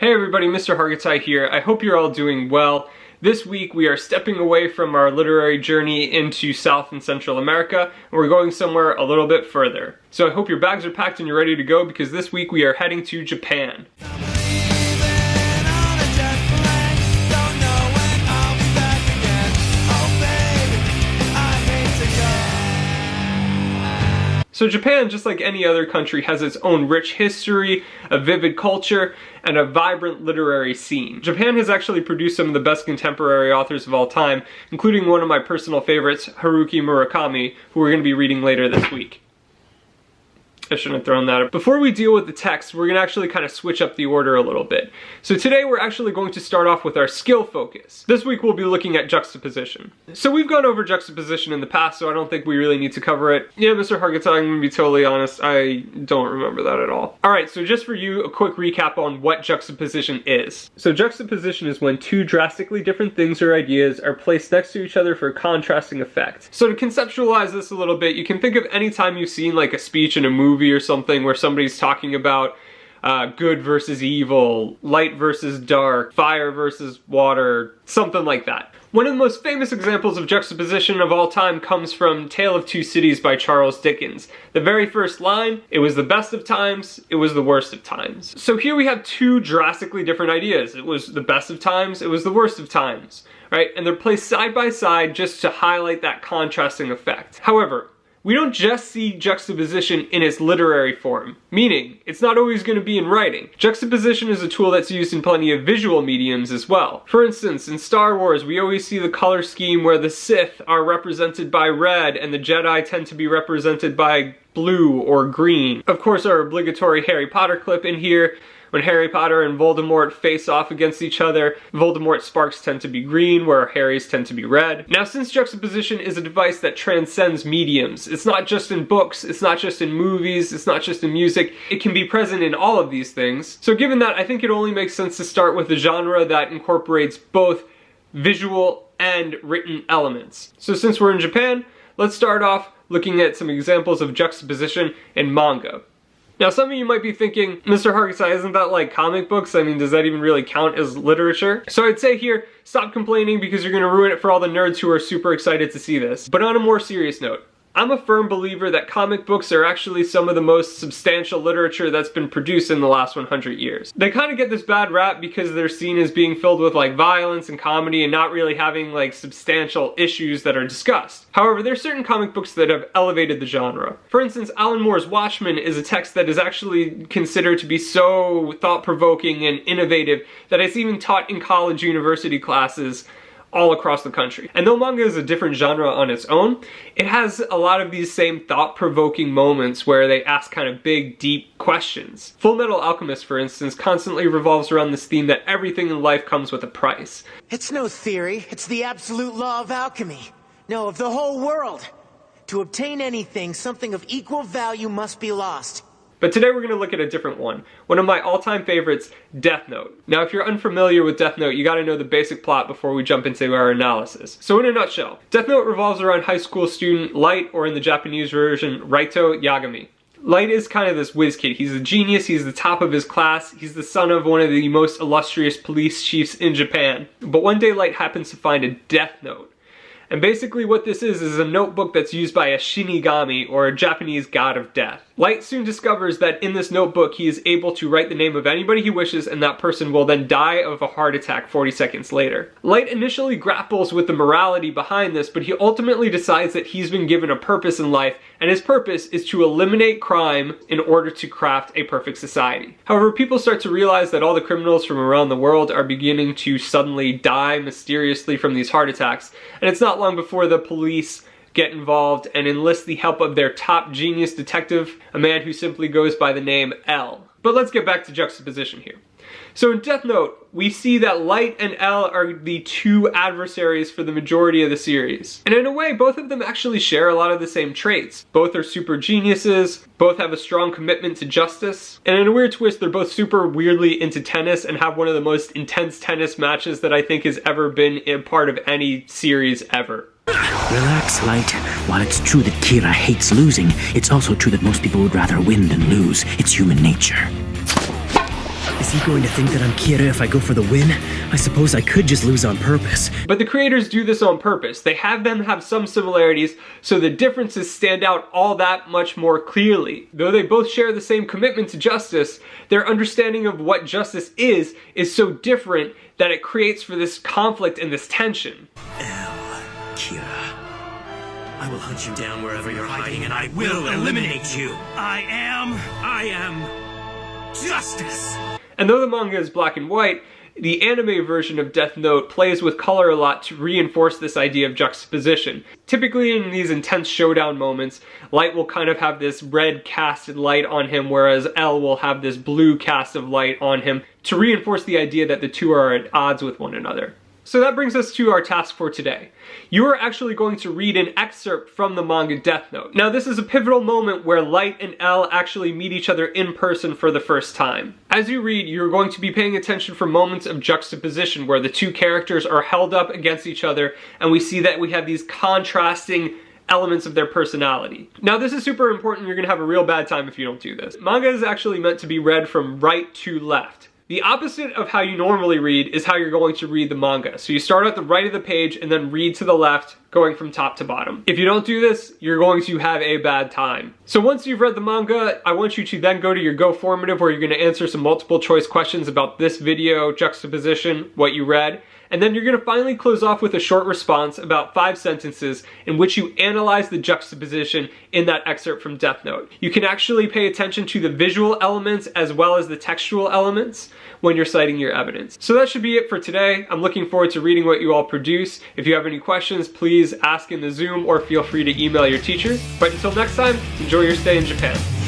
Hey everybody, Mr. Hargittai here. I hope you're all doing well. This week we are stepping away from our literary journey into South and Central America, and we're going somewhere a little bit further. So I hope your bags are packed and you're ready to go, because this week we are heading to Japan. So Japan, just like any other country, has its own rich history, a vivid culture, and a vibrant literary scene. Japan has actually produced some of the best contemporary authors of all time, including one of my personal favorites, Haruki Murakami, who we're going to be reading later this week. I shouldn't have thrown that up. Before we deal with the text, we're going to actually kind of switch up the order a little bit. So today we're actually going to start off with our skill focus. This week we'll be looking at juxtaposition. So we've gone over juxtaposition in the past, so I don't think we really need to cover it. Yeah, Mr. Hargittai, I'm going to be totally honest, I don't remember that at all. Alright, so just for you, a quick recap on what juxtaposition is. So juxtaposition is when two drastically different things or ideas are placed next to each other for a contrasting effect. So to conceptualize this a little bit, you can think of any time you've seen like a speech in a movie or something where somebody's talking about good versus evil, light versus dark, fire versus water, something like that. One of the most famous examples of juxtaposition of all time comes from Tale of Two Cities by Charles Dickens. The very first line, it was the best of times, it was the worst of times. So here we have two drastically different ideas. It was the best of times, it was the worst of times, right? And they're placed side by side just to highlight that contrasting effect. However, we don't just see juxtaposition in its literary form, meaning it's not always going to be in writing. Juxtaposition is a tool that's used in plenty of visual mediums as well. For instance, in Star Wars, we always see the color scheme where the Sith are represented by red and the Jedi tend to be represented by blue or green. Of course, our obligatory Harry Potter clip in here. When Harry Potter and Voldemort face off against each other, Voldemort's sparks tend to be green, where Harry's tend to be red. Now, since juxtaposition is a device that transcends mediums, it's not just in books, it's not just in movies, it's not just in music, it can be present in all of these things. So given that, I think it only makes sense to start with a genre that incorporates both visual and written elements. So since we're in Japan, let's start off looking at some examples of juxtaposition in manga. Now, some of you might be thinking, Mr. Hargittai, isn't that like comic books? I mean, does that even really count as literature? So I'd say here, stop complaining because you're going to ruin it for all the nerds who are super excited to see this. But on a more serious note, I'm a firm believer that comic books are actually some of the most substantial literature that's been produced in the last 100 years. They kind of get this bad rap because they're seen as being filled with like violence and comedy and not really having like substantial issues that are discussed. However, there are certain comic books that have elevated the genre. For instance, Alan Moore's Watchmen is a text that is actually considered to be so thought-provoking and innovative that it's even taught in college university classes all across the country. And though manga is a different genre on its own, it has a lot of these same thought-provoking moments where they ask kind of big, deep questions. Fullmetal Alchemist, for instance, constantly revolves around this theme that everything in life comes with a price. It's no theory, it's the absolute law of alchemy. No, of the whole world. To obtain anything, something of equal value must be lost. But today we're going to look at a different one of my all-time favorites, Death Note. Now, if you're unfamiliar with Death Note, you gotta know the basic plot before we jump into our analysis. So in a nutshell, Death Note revolves around high school student Light, or in the Japanese version, Raito Yagami. Light is kind of this whiz kid. He's a genius, he's the top of his class, he's the son of one of the most illustrious police chiefs in Japan. But one day Light happens to find a Death Note. And basically what this is a notebook that's used by a Shinigami, or a Japanese god of death. Light soon discovers that in this notebook he is able to write the name of anybody he wishes, and that person will then die of a heart attack 40 seconds later. Light initially grapples with the morality behind this, but he ultimately decides that he's been given a purpose in life, and his purpose is to eliminate crime in order to craft a perfect society. However, people start to realize that all the criminals from around the world are beginning to suddenly die mysteriously from these heart attacks, and it's not long before the police get involved and enlist the help of their top genius detective, a man who simply goes by the name L. But let's get back to juxtaposition here. So in Death Note, we see that Light and L are the two adversaries for the majority of the series. And in a way, both of them actually share a lot of the same traits. Both are super geniuses, both have a strong commitment to justice, and in a weird twist, they're both super weirdly into tennis and have one of the most intense tennis matches that I think has ever been a part of any series ever. Relax, Light. While it's true that Kira hates losing, it's also true that most people would rather win than lose. It's human nature. Is he going to think that I'm Kira if I go for the win? I suppose I could just lose on purpose. But the creators do this on purpose. They have them have some similarities so the differences stand out all that much more clearly. Though they both share the same commitment to justice, their understanding of what justice is so different that it creates for this conflict and this tension. Kira, I will hunt you down wherever you're hiding and I will eliminate you. I am justice. And though the manga is black and white, the anime version of Death Note plays with color a lot to reinforce this idea of juxtaposition. Typically in these intense showdown moments, Light will kind of have this red casted light on him, whereas L will have this blue cast of light on him to reinforce the idea that the two are at odds with one another. So that brings us to our task for today. You are actually going to read an excerpt from the manga Death Note. Now this is a pivotal moment where Light and L actually meet each other in person for the first time. As you read, you're going to be paying attention for moments of juxtaposition where the two characters are held up against each other and we see that we have these contrasting elements of their personality. Now this is super important. You're gonna have a real bad time if you don't do this. Manga is actually meant to be read from right to left. The opposite of how you normally read is how you're going to read the manga. So you start at the right of the page and then read to the left, going from top to bottom. If you don't do this, you're going to have a bad time. So once you've read the manga, I want you to then go to your Go Formative where you're going to answer some multiple choice questions about this video, juxtaposition, what you read. And then you're going to finally close off with a short response, about 5 sentences, in which you analyze the juxtaposition in that excerpt from Death Note. You can actually pay attention to the visual elements as well as the textual elements when you're citing your evidence. So that should be it for today. I'm looking forward to reading what you all produce. If you have any questions, please ask in the Zoom or feel free to email your teacher. But until next time, enjoy your stay in Japan.